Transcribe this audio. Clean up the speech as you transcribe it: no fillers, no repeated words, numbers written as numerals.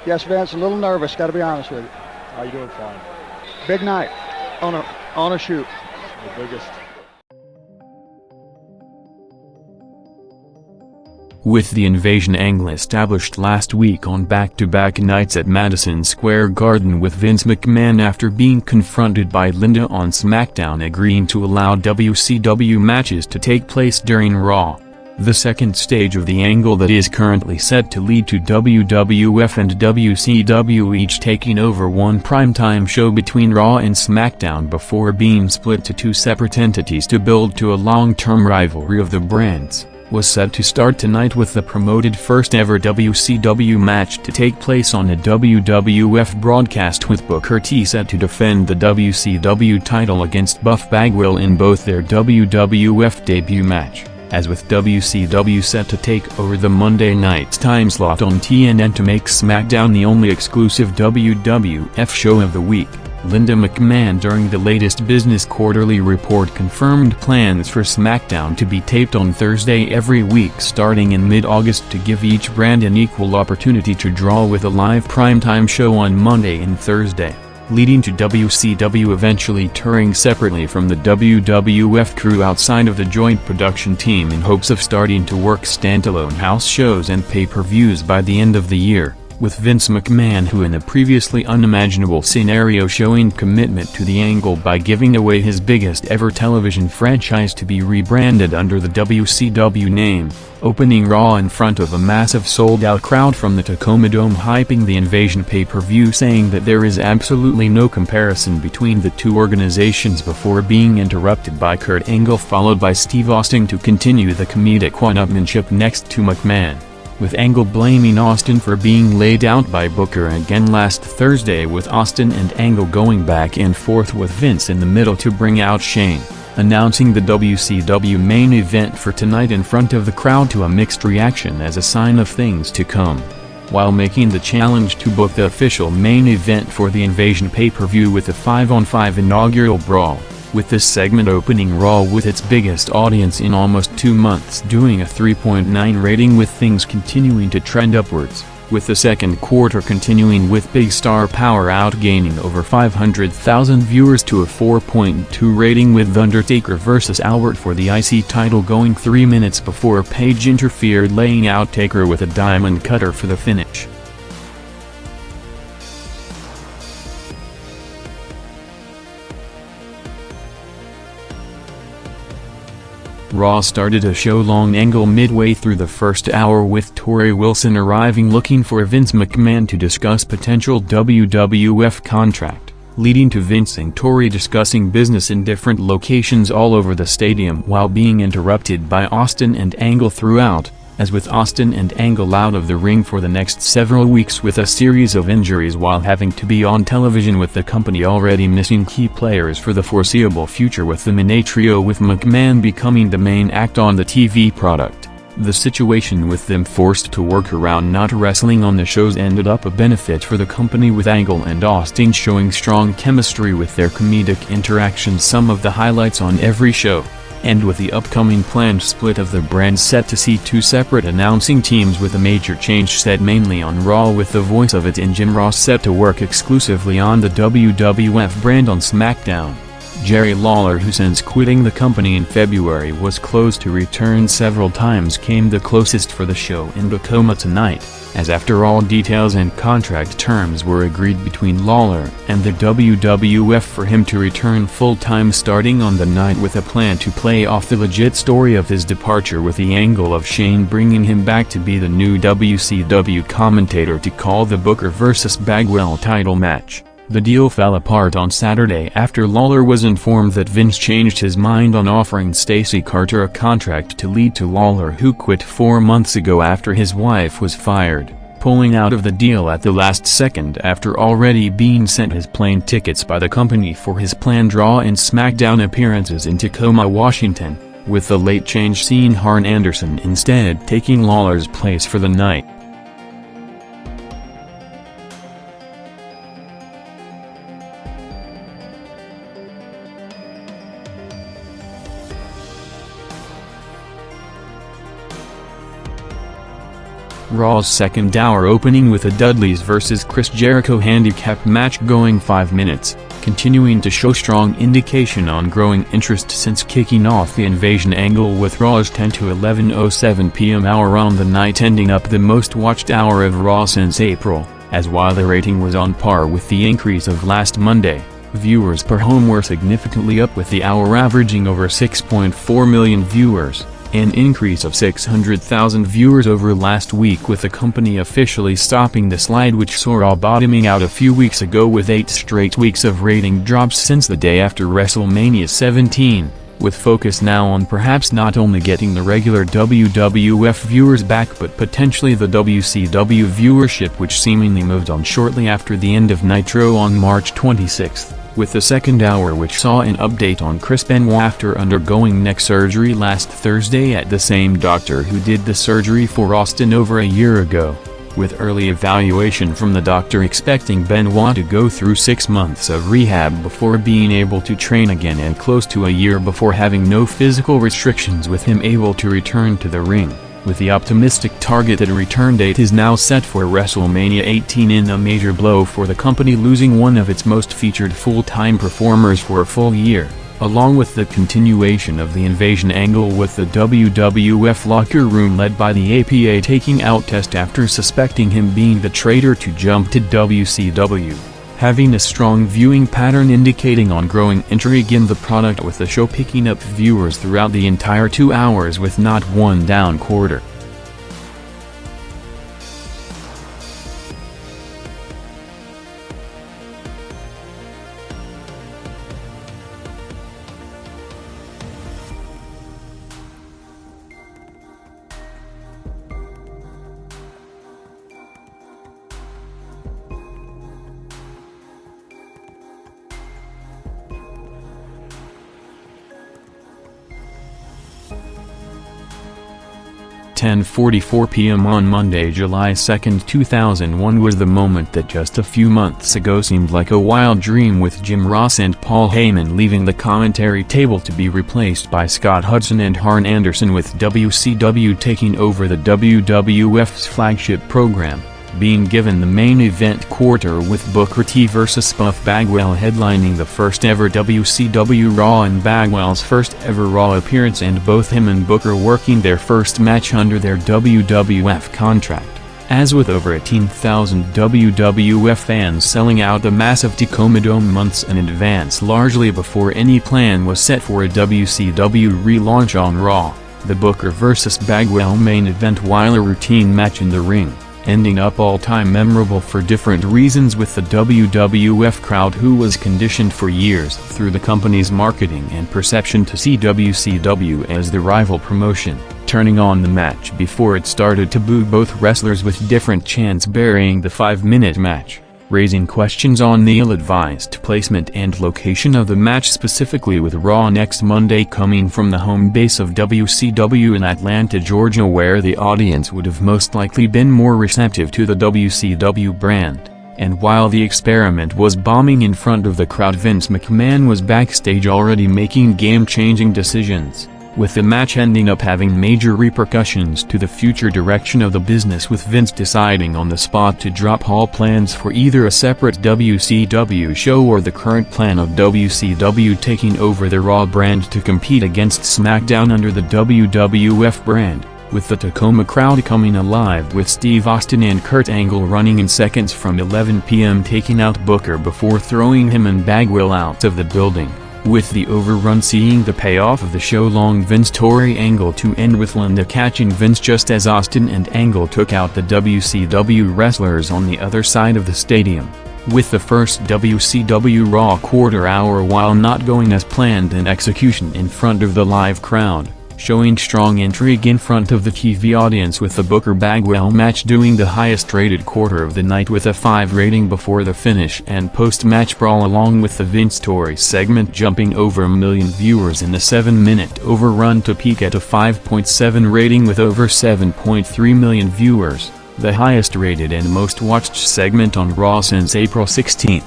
Yes, Vince, a little nervous, got to be honest with you. How you doing? Fine. Big night on a shoot. The biggest. With the invasion angle established last week on back-to-back nights at Madison Square Garden with Vince McMahon after being confronted by Linda on SmackDown agreeing to allow WCW matches to take place during Raw. The second stage of the angle that is currently set to lead to WWF and WCW each taking over one primetime show between Raw and SmackDown before being split to two separate entities to build to a long-term rivalry of the brands, was set to start tonight with the promoted first-ever WCW match to take place on a WWF broadcast with Booker T set to defend the WCW title against Buff Bagwell in both their WWF debut match, as with WCW set to take over the Monday night time slot on TNN to make SmackDown the only exclusive WWF show of the week. Linda McMahon during the latest Business Quarterly report confirmed plans for SmackDown to be taped on Thursday every week starting in mid-August to give each brand an equal opportunity to draw with a live primetime show on Monday and Thursday, leading to WCW eventually touring separately from the WWF crew outside of the joint production team in hopes of starting to work standalone house shows and pay-per-views by the end of the year, with Vince McMahon who in a previously unimaginable scenario showing commitment to the angle by giving away his biggest ever television franchise to be rebranded under the WCW name, opening Raw in front of a massive sold-out crowd from the Tacoma Dome hyping the Invasion pay-per-view saying that there is absolutely no comparison between the two organizations before being interrupted by Kurt Angle followed by Steve Austin to continue the comedic one-upmanship next to McMahon, with Angle blaming Austin for being laid out by Booker again last Thursday with Austin and Angle going back and forth with Vince in the middle to bring out Shane, announcing the WCW main event for tonight in front of the crowd to a mixed reaction as a sign of things to come, while making the challenge to book the official main event for the Invasion pay-per-view with a 5-on-5 inaugural brawl, with this segment opening Raw with its biggest audience in almost 2 months doing a 3.9 rating with things continuing to trend upwards, with the second quarter continuing with Big Star Power outgaining over 500,000 viewers to a 4.2 rating with Undertaker vs. Albert for the IC title going 3 minutes before Page interfered laying out Taker with a diamond cutter for the finish. Raw started a show-long angle midway through the first hour with Torrie Wilson arriving looking for Vince McMahon to discuss potential WWF contract, leading to Vince and Torrie discussing business in different locations all over the stadium while being interrupted by Austin and Angle throughout, as with Austin and Angle out of the ring for the next several weeks with a series of injuries while having to be on television with the company already missing key players for the foreseeable future with the Mane Trio with McMahon becoming the main act on the TV product. The situation with them forced to work around not wrestling on the shows ended up a benefit for the company with Angle and Austin showing strong chemistry with their comedic interactions, some of the highlights on every show. And with the upcoming planned split of the brand set to see two separate announcing teams with a major change set mainly on Raw with the voice of it in Jim Ross set to work exclusively on the WWF brand on SmackDown. Jerry Lawler, who since quitting the company in February was close to return several times, came the closest for the show in Tacoma tonight, as after all details and contract terms were agreed between Lawler and the WWF for him to return full-time starting on the night with a plan to play off the legit story of his departure with the angle of Shane bringing him back to be the new WCW commentator to call the Booker vs. Bagwell title match. The deal fell apart on Saturday after Lawler was informed that Vince changed his mind on offering Stacey Carter a contract to lead to Lawler, who quit 4 months ago after his wife was fired, pulling out of the deal at the last second after already being sent his plane tickets by the company for his planned Raw and SmackDown appearances in Tacoma, Washington, with the late change seeing Arn Anderson instead taking Lawler's place for the night. Raw's second hour opening with a Dudleys vs. Chris Jericho handicap match going 5 minutes, continuing to show strong indication on growing interest since kicking off the invasion angle with Raw's 10 to 11:07 p.m. hour on the night, ending up the most watched hour of Raw since April, as while the rating was on par with the increase of last Monday, viewers per home were significantly up, with the hour averaging over 6.4 million viewers, an increase of 600,000 viewers over last week, with the company officially stopping the slide which saw Raw bottoming out a few weeks ago with 8 straight weeks of rating drops since the day after WrestleMania 17, with focus now on perhaps not only getting the regular WWF viewers back but potentially the WCW viewership, which seemingly moved on shortly after the end of Nitro on March 26. With the second hour which saw an update on Chris Benoit after undergoing neck surgery last Thursday at the same doctor who did the surgery for Austin over a year ago, with early evaluation from the doctor expecting Benoit to go through 6 months of rehab before being able to train again, and close to a year before having no physical restrictions, with him able to return to the ring, with the optimistic targeted return date is now set for WrestleMania 18, in a major blow for the company losing one of its most featured full-time performers for a full year, along with the continuation of the invasion angle, with the WWF locker room led by the APA taking out Test after suspecting him being the traitor to jump to WCW. Having a strong viewing pattern indicating on growing intrigue in the product, with the show picking up viewers throughout the entire 2 hours with not one down quarter. At 10:44 p.m. on Monday, July 2, 2001 was the moment that just a few months ago seemed like a wild dream, with Jim Ross and Paul Heyman leaving the commentary table to be replaced by Scott Hudson and Arn Anderson, with WCW taking over the WWF's flagship program, being given the main event quarter, with Booker T vs. Buff Bagwell headlining the first ever WCW RAW and Bagwell's first ever RAW appearance, and both him and Booker working their first match under their WWF contract. As with over 18,000 WWF fans selling out the massive Tacoma Dome months in advance, largely before any plan was set for a WCW relaunch on Raw, the Booker vs. Bagwell main event, while a routine match in the ring, ending up all-time memorable for different reasons, with the WWF crowd, who was conditioned for years through the company's marketing and perception to see WCW as the rival promotion, turning on the match before it started to boo both wrestlers, with different chants burying the 5-minute match, raising questions on the ill-advised placement and location of the match, specifically with Raw next Monday coming from the home base of WCW in Atlanta, Georgia, where the audience would have most likely been more receptive to the WCW brand. And while the experiment was bombing in front of the crowd, Vince McMahon was backstage already making game-changing decisions, with the match ending up having major repercussions to the future direction of the business, with Vince deciding on the spot to drop all plans for either a separate WCW show or the current plan of WCW taking over the Raw brand to compete against SmackDown under the WWF brand, with the Tacoma crowd coming alive, with Steve Austin and Kurt Angle running in seconds from 11 p.m. taking out Booker before throwing him and Bagwell out of the building, with the overrun seeing the payoff of the show-long Vince-Tori angle to end, with Linda catching Vince just as Austin and Angle took out the WCW wrestlers on the other side of the stadium, with the first WCW RAW quarter hour, while not going as planned in execution in front of the live crowd, showing strong intrigue in front of the TV audience, with the Booker-Bagwell match doing the highest rated quarter of the night with a 5 rating before the finish and post-match brawl, along with the Vince-Tori segment jumping over a million viewers in the 7-minute overrun to peak at a 5.7 rating with over 7.3 million viewers, the highest rated and most watched segment on Raw since April 16.